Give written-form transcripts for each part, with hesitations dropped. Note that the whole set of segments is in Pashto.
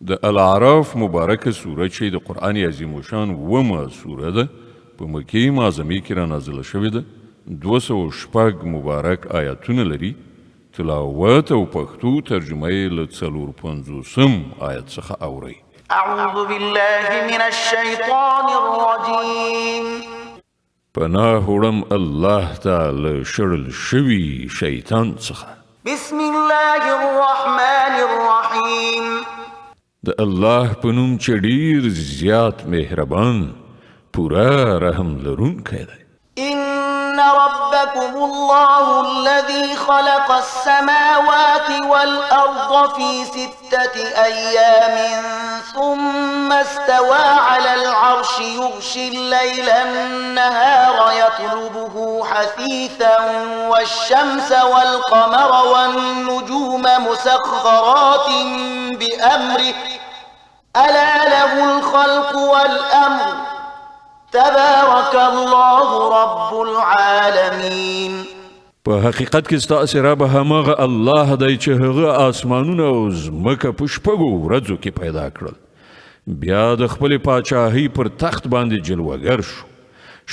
د الاعراف مبارکه سوره چې د قرآن عظیم الشان ومه سوره ده په مکې معظمې کې را نازله شوې ده 206 مبارک آیاتونه لري تلاوت او پښتو ترجمه یې له 450 آیت څخه اورئ اعوذ بالله من الشیطان الرجیم پناه وړم الله تعالی شړل شوي شیطان څخه بسم الله الرحمن الرحیم د الله په نوم چې ډیر زیات مهربان پورا رحم لرونکی دی إن ربكم الله الذي خلق السماوات والأرض في 6 أيام ثم استوى على العرش يغشي الليل النهار يطلبه حثيثا والشمس والقمر والنجوم مسخرات بأمره ألا له الخلق والأمر تبارك الله رب العالمین په حقیقت کې ستاسو رب همغه الله دی چې هغه آسمانونه او ځمکه په شپږو ورځو کې پیدا کړل بیا د خپل پاچاهۍ پر تخت باندې جلوهګر شو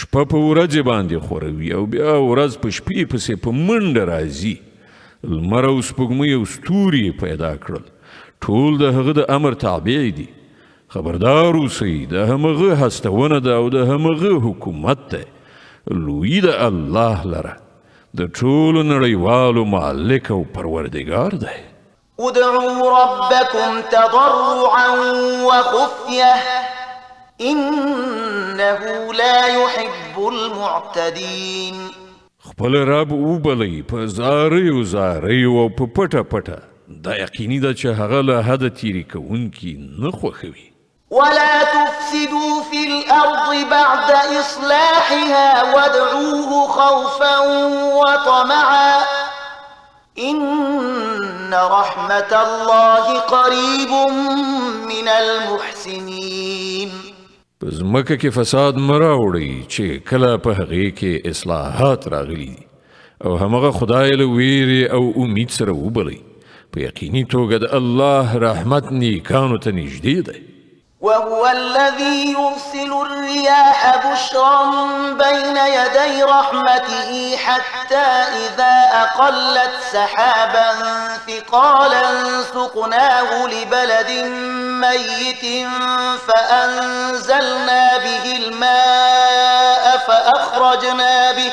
شپه په ورځ باندې خوروي او بیا ورځ په شپې پسې په منډه راځي لمر او سپوږمۍ او ستوري پیدا کړل ټول د هغه د امر تابع دي خبردار اوسئ د همغه هستونه ده او د همغه حکومت ده لوی د الله لره د ټولو نړیوالو مالک او پروردګار دی ادعوا ربكم تضرعا وخفية إنه لا يحب المعتدين خپل رب وبلئ په زاریو او په پټه پټه دا یقیني ده چې هغه له حده تیری کوونکي نه خوښوي ولا تفسدوا في الأرض بعد إصلاحها وادعوه خوفا وطمعا إن رحمة الله قريب من المحسنين پس مکه کې فساد مراوړي چې کله په هغې کې اصلاحات راغلي دي او همغه خدای له ویرې او امید سره وبلئ په یقیني توګه د الله رحمت نیکانو ته نږدې دی وهو الذي يرسل الرياح بشرا بين يدي رحمته حتى إذا أقلت سحابا ثقالا سقناه لبلد ميت فأنزلنا به الماء فأخرجنا به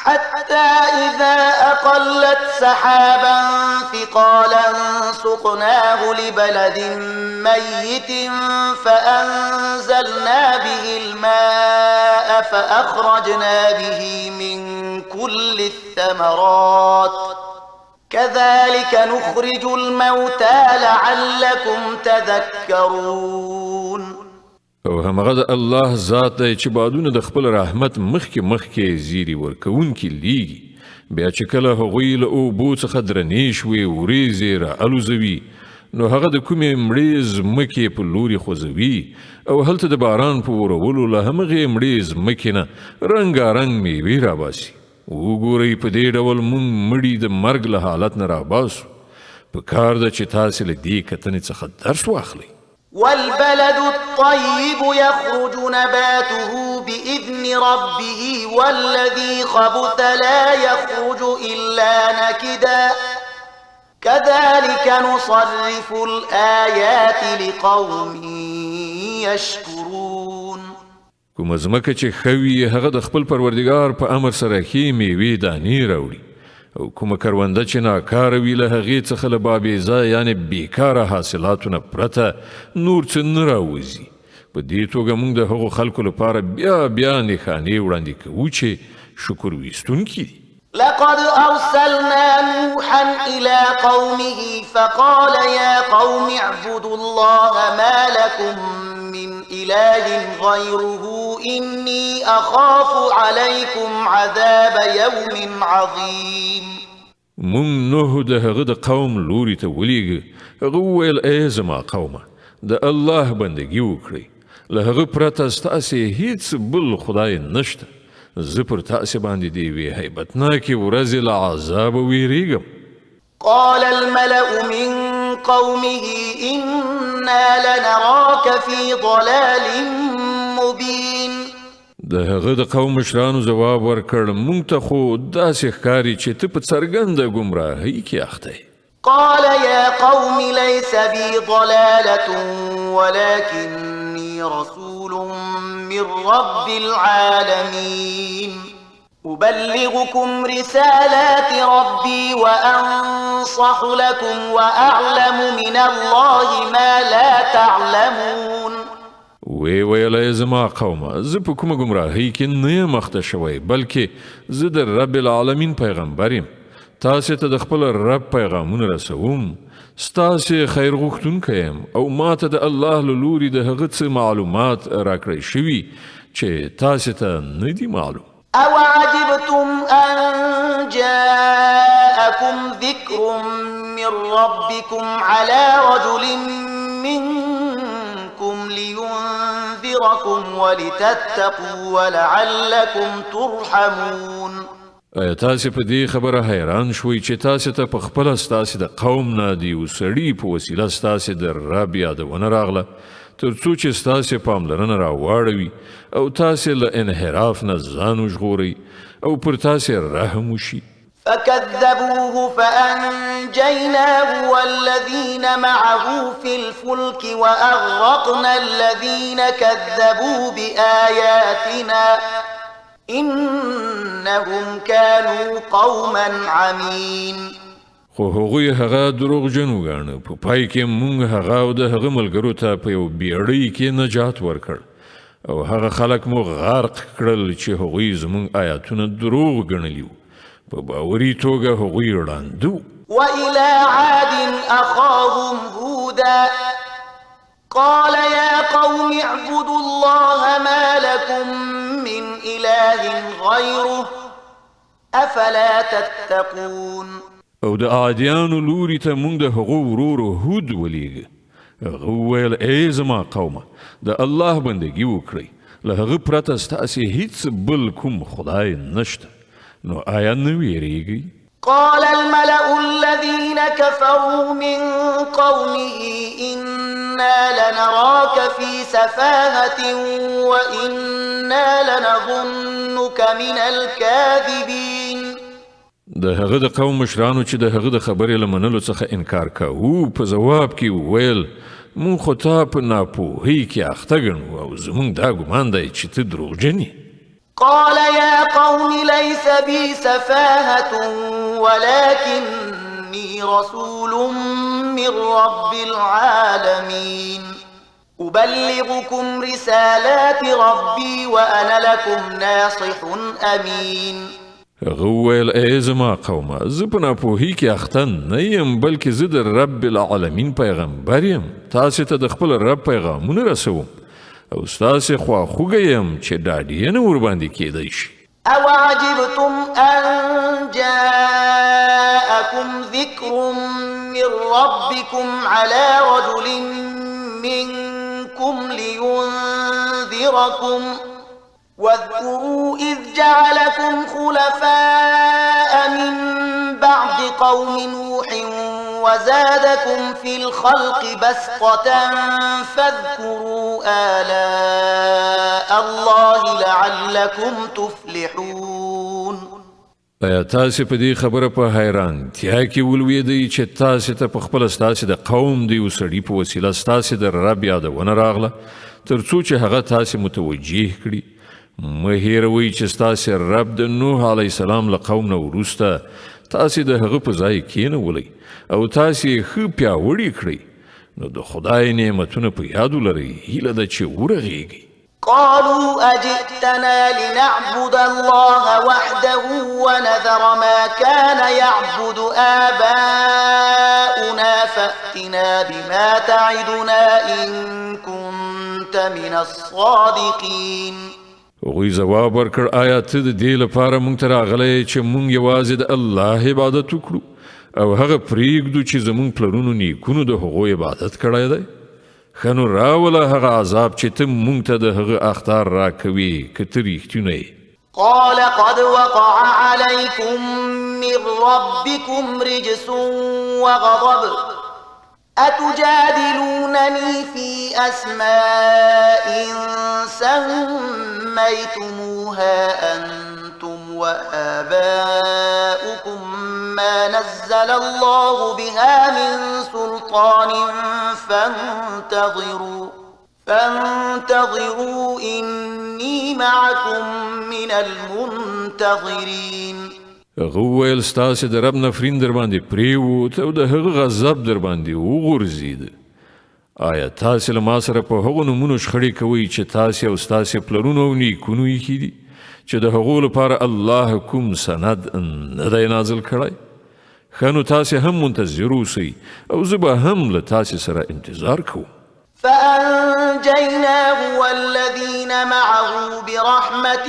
حتى إذا أقلت سحابا ثقالا سقناه لبلد ميت فأنزلنا به الماء فأخرجنا به من كل الثمرات كذلك نخرج الموتى لعلكم تذكرون او همغه د الله ذات دی چې بادونه د خپل رحمت مخکې زیری ورکوونکي لیږي بیا چې کله هغوی له اوبو څخه درنې شوې وریځې راالوزوي نو هغه د کومې مړې ځمکې په لوري خوځوي او هلته د باران په ورولو له همغې مړې ځمکې نه رنګارنګ میوې راباسي وګورئ په دې ډول موږ مړي د مرګ له حالت نه راباسو په کار ده چې تاسې له دې کتنې څخه درس واخلئ والبلد الطيب يخرج نباته بإذن ربه والذي خبث لا يخرج إلا نكدا كذلك نصرف الآيات لقوم يشكرون کوم ځمکه چې خوي هغه د خپل پروردګار په امر سره ښې میوې دانې راوړي او کومه کرونده چې ناکاره وي له هغې څخه له بابیزه یعنې بیکاره حاصلاتونه پرته نور څه نه راوځي په دې توګه موږ د هغو خلکو لپاره بیا نښانې وړاندې کوو چې شکر ویستونکي دي لقد أرسلنا نوحا إلى قومه فقال يا قوم اعبدوا الله ما لكم من إله غيره إني أخاف عليكم عذاب يوم عظيم مونږ نوح د هغه د قوم لوري ته ولیږه هغه وویل ای زما قومه د الله بندګي وکړئ له هغه پرته ستاسې هیڅ بل خدای نشته زه پر تاسې باندې د یوې هیبتناکې ورځې له عذابه ویریږم قال الملأ من قومه إن إنا لنراك في ضلال مبين. د هغه د قوم مشرانو ځواب ورکړ مونږ ته خو داسې ښکاري چې ته په څرګنده ګمراهۍ کې اخته یې. قال يا قوم ليس بي ضلالة ولكني رسول من رب العالمين أبلغكم رسالات ربي وأنصح لكم وأعلم من الله ما لا تعلمون. وی ویلی زما قومه زه په کومه ګمراهۍ کې نه یم اخته شوی بلکې زه د رب العالمین پیغمبر یم. تاسې ته د خپل رب پیغامونه رسوم. ستاسې خیر غوښتونکی یم او ما ته د الله له لوري د هغه څه معلومات راکړی شوي چې تاسې ته نه دي معلوم. أوعجبتم أن جاءكم ذكر من ربكم على رجل منكم لينذركم ولتتقوا ولعلكم ترحمون. ایا تاسې په دې خبره حیران شوئ چې تاسې ته په خپله ستاسې د قوم نه د یو سړي په وسیله ستاسې د رب یادونه راغله تر څو چې ستاسې پاملرنه راواړوي او تاسې له انحراف نه ځان وژغورئ او پر تاسې رحم وشي. فكذبوه فأنجيناه والذين معه في الفلك وأغرقنا الذين كذبوا بآياتنا إنهم كانوا قوما عمين. خو هغوی هغه دروغجن وګاڼه. په پای کې مونږ هغه او د هغه ملګرو ته په یو بیړۍ کې نجات ورکړ او هغه خلک مو غرق کړل چې هغوی زمونږ آیاتونه دروغ ګڼلي وو. په باوري توګه هغوی ړانده وو. وإلى عاد أخاهم هودا قال يا قوم اعبدوا الله ما لكم من إله غيره أفلا تتقون. او د عادیانو لوري ته مونږ د هغو ورورو هود ولیږه. هغه وویل ای زما قومه د الله بندګي وکړئ له هغه پرته ستاسې هیڅ بل کوم خدای نشته نو آیا نه ویریږئ؟ قال الملأ الذين كفروا من قومه إنا لنراك في سفاهة وإنا لنظنك من الكاذبين. د هغه د قوم مشرانو چې د هغه د خبرې له منلو څخه انکار کوو په ځواب کې وویل مونږ خو تا په ناپوهۍ کې اخته ګڼو او زمونږ دا ګمان دی چې ته دروغجن یې. قال يا قوم ليس بي سفاهة ولكني رسول من رب العالمين أبلغكم رسالات ربي وأنا لكم ناصح أمين. هغه وویل ای زما قومه زه په ناپوهۍ کې اخته نه یم بلکې زه د رب العالمین پیغمبر یم. تاسې ته د خپل رب پیغامونه رسوم او ستاسې خواخوږی یم چې ډاډ یې نه ورباندې کیدی شي. أوعجبتم أن جاءكم ذكر من ربكم على رجل منكم لينذركم واذكروا إذ جعلكم خلفاء من بعد قوم نوح وزادكم في الخلق بسطة فاذكروا آلاء الله لعلكم تفلحون. ایا تاسې په دې خبره په حیرانتیا کې ولویدئ چې تاسې ته په خپله ستاسې د قوم د یو سړي په وسیله ستاسې د رب یادونه راغله تر څو چې هغه تاسې متوجه کړي. مه هیروئ چې ستاسې رب د نوح علیه السلام له قوم نه وروسته تاسې د هغه په ځای کېنولئ او تاسې یې ښه پیاوړي کړئ نو د خدای نعمتونه په یاد ولرئ. هیله ده چې ورغېږئ. قالوا أجئتنا لنعبد الله وحده ونذر ما كان يعبد آباؤنا فأتنا بما تعدنا إن كنت من الصادقين. هغوی ځواب ورکړ آیا ته د دې لپاره مونږ ته راغلی چې مونږ یوازې د الله عبادت وکړو او هغه پرېږدو چې زمونږ پلرونو نیکونو د هغو عبادت کړی دی؟ ښه نو راوله هغه عذاب چې ته مونږ ته د هغه اخطار راکوي که ته رښتونی یې. قال قد وقع عليكم من ربكم رجس وغضب أتجادلونني أسماء سميتموها أنتم وآباؤكم ما نزل الله بها من سلطان فانتظروا إني معكم من المنتظرين. هغه ویل ستاسې د رب نفرین در باندې پریوت او د هغه غضب در باندې وغورځید. آیا تاسې له ما سره په هغو نومونو شخړې کوئ چې تاسې او ستاسې پلرونو او نیکونو ایښي دي چې د هغو لپاره الله کوم سند نه دی نازل کړی؟ ښه نو تاسې هم منتظر اوسئ او زه به هم له تاسې سره انتظار کوم. فأنجيناه والذين معه برحمة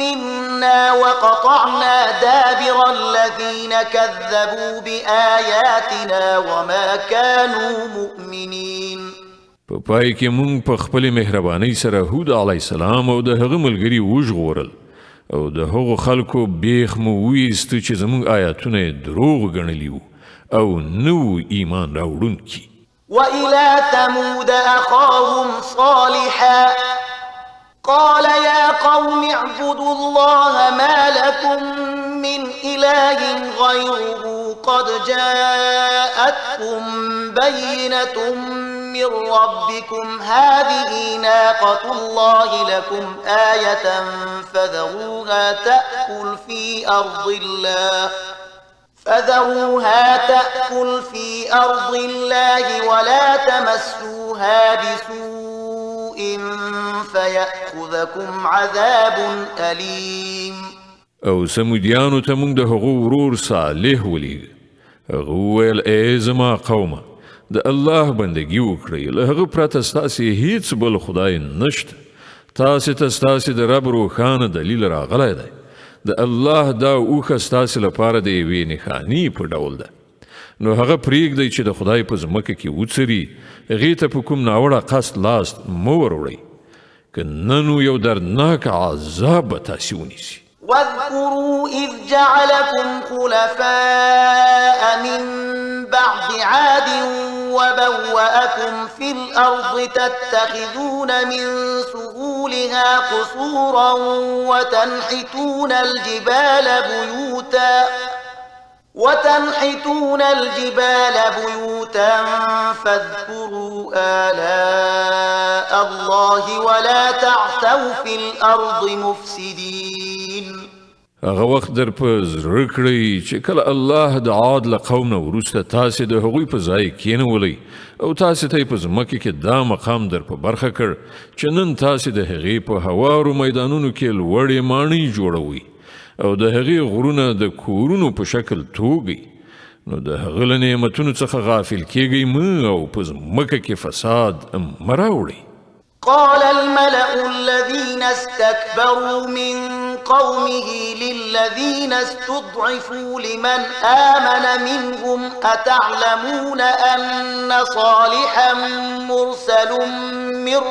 منا وقطعنا دابر الذين كذبوا بآياتنا وما كانوا مؤمنين. په پای کې مونږ په خپلې مهربانۍ سره هود علیه السلام او د هغه ملګري وژغورل او د هغو خلکو بیخ مو ویسته چې زموږ آیاتونه یې دروغ ګڼلي وو او نه وو ایمان راوړونکي. وإلى ثمود أخاهم صالحا قال يا قوم اعبدوا الله ما لكم من إله غيره قد جاءتكم بينة من ربكم هذه ناقة الله لكم آية فذروها تأكل في أرض الله ولا تمسوها بسوء فيأخذكم عذاب أليم. او سمودیانو ته موږ د هغو ورور صالح ولیږه. هغه وویل ای زما قومه د الله بندګي وکړئ، له هغه پرته ستاسې هیڅ بل خدای نشته. تاسې ته ستاسې د رب روښانه دلیل راغلی دی. د الله دا اوښه ستاسې لپاره د یوې نښانې په ډول ده، نو هغه پرېږدئ چې د خدای په ځمکه کې وڅري، هغې ته په کوم ناوړه قصد لاس مه وروړئ، که نه نو یو دردناک عذاب به تاسې ونیسي. واذكروا إذ جعلكم خلفاء من بعد عاد وبوأكم في الأرض تتخذون من سهولها قصورا وتنحتون الجبال بيوتا فاذكروا آلاء الله ولا تعثوا في الأرض مفسدين. هغه وخت در په زړه کړئ چې کله الله د عاد له قوم نه وروسته تاسې د هغوی په ځای کېنولی او تاسې ته یې په ځمکه کې دا مقام در په برخه کړ چې نن تاسې د هغې په هوارو میدانونو کې لوړې ماڼۍ جوړوئ او د هغې غرونه د کورونو په شکل توږئ، نو د هغه له نعمتونو څخه غافل کېږئ مه او په ځمکه کې فساد مه راوړئ. قال الملأ الذين استكبروا من قومه للذين استضعفوا لمن آمن منهم أتعلمون أن صالحا مرسل من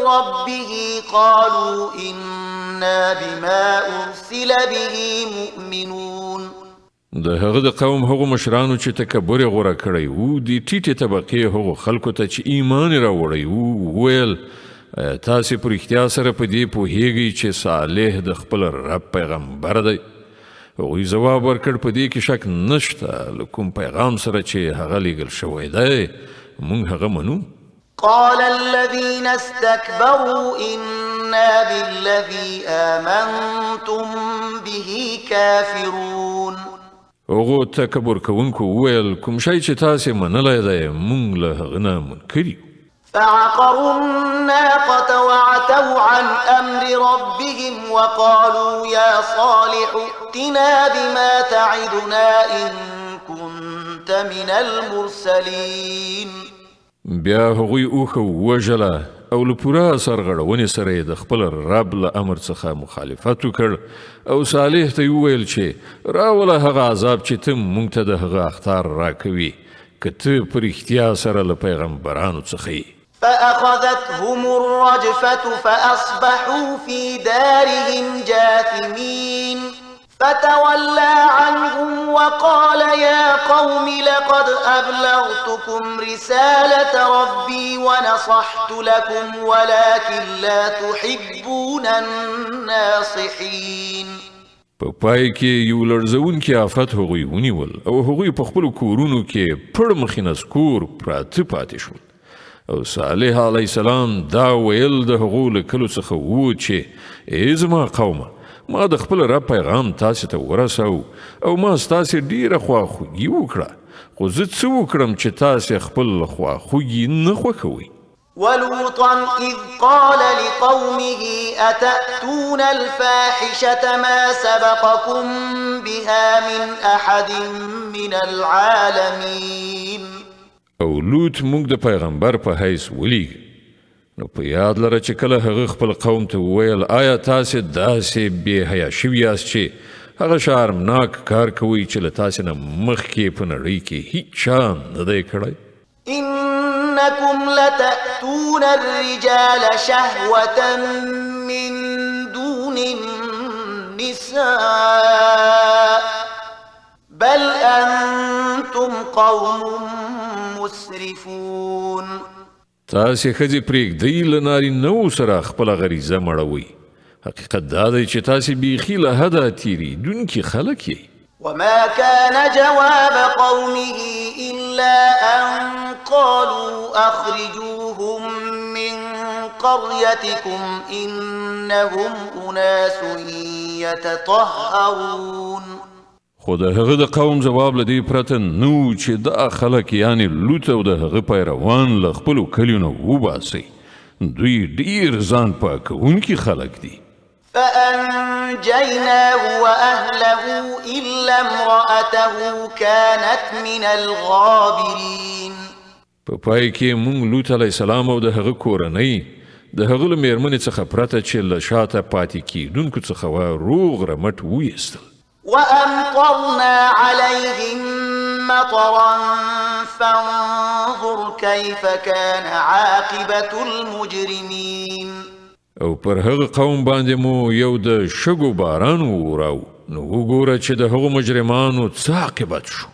ربه قالوا إنا بما أرسل به مؤمنون. د هغه د قوم هغو مشرانو چې تکبر یې غوره کړی وو، د ټیټې طبقې هغو خلکو ته چې ایمان یې راوړی وو وویل تاسې په رښتیا سره په دې پوهیږئ چې صالح د خپل رب پیغمبر دی؟ هغوی ځواب ورکړ په دې کې شک نشته، له کوم پیغام سره چې هغه لیږل شوی دی موږ هغه منو. قال الذين استكبروا إنا بالذي آمنتم به كافرون. هغو تکبر کوونکو وویل کوم شی چې تاسې منلی دی موږ له هغه نه منکر یو. فعقروا الناقة وعتوا عن أمر ربهم وقالوا يا صالح ائتنا بما تعدنا إن كنت من المرسلين. بیا هغوی اوښه ووژله او له پوره سرغړونې سره یې د خپل رب له امر څخه مخالفت وکړ او صالح ته یې وویل چې راوله هغه عذاب چې ته موږ ته د هغه اخطار راکوي که ته په رښتیا سره له پیغمبرانو څخه یې. فأخذتهم الرجفة فأصبحوا في دارهم جاثمين فتولى عنهم وقال يا قوم لقد أبلغتكم رسالة ربي ونصحت لكم ولكن لا تحبون الناصحين. په پای کې یو لړزونکي آفت هغوی ونیول او هغوی په خپلو کورونو کې پړ مخې نسکور پراته پاتې شول. او صالح علیه السلام دا ویل د هغو له کلو څخه و چې ای زما قومه، ما د خپل رب پیغام تاسې ته ورسو او ما ستاسې ډیره خواخوږي وکړه، خو زه څه وکړم چې تاسې خپل خواخوږي نه خوښوئ. ولوطا إذ قال لقومه أتأتون الفاحشة ما سبقكم بها من أحد من العالمين. او لوط موږ د پیغمبر په حیث ولیږي، نو په یاد لره چې کله هغه خپل قوم ته وویل آیا تاسې داسې بې حیا شوي یاست چې هغه شرمناک کار کوئ چې له تاسې نه مخکې په نړۍ کې هیڅ چا نه دی کړی؟ إنكم لتأتون الرجال شهوة من دون النساء بل أنتم قوم مسرفون. تاسې ښځې پرېږدئ له نارینهو سره خپله غریزه مړوئ. حقیقت دا دی چې تاسې بیخي له حده تېرېدونکي خلک یئ. وما كان جواب قومه إلا أن قالوا أخرجوهم من قريتكم إنهم أناس يتطهرون. خو د هغه د قوم جواب له دې پرته نو چې دا خلک یعنې لوط او د هغه پیروان له خپلو کلیو نه وباسئ، دوی ډېر ځان پاکوونکي خلک دي. فأنجيناه وأهله إلا امرأته كانت من الغابرين. په پای کې موږ لوط علیه السلام او د هغه کورنۍ د هغه له مېرمنې څخه پرته چې له شاته پاتې کېدونکو څخه وه روغ رمټ ویستل. وأمطرنا عليهم مطرا فانظر كيف كان عاقبة المجرمين. او پر هغه قوم باندې مو یو د شګو باران وراو، نو وګوره چې د هغو مجرمانو څه عاقبت شو.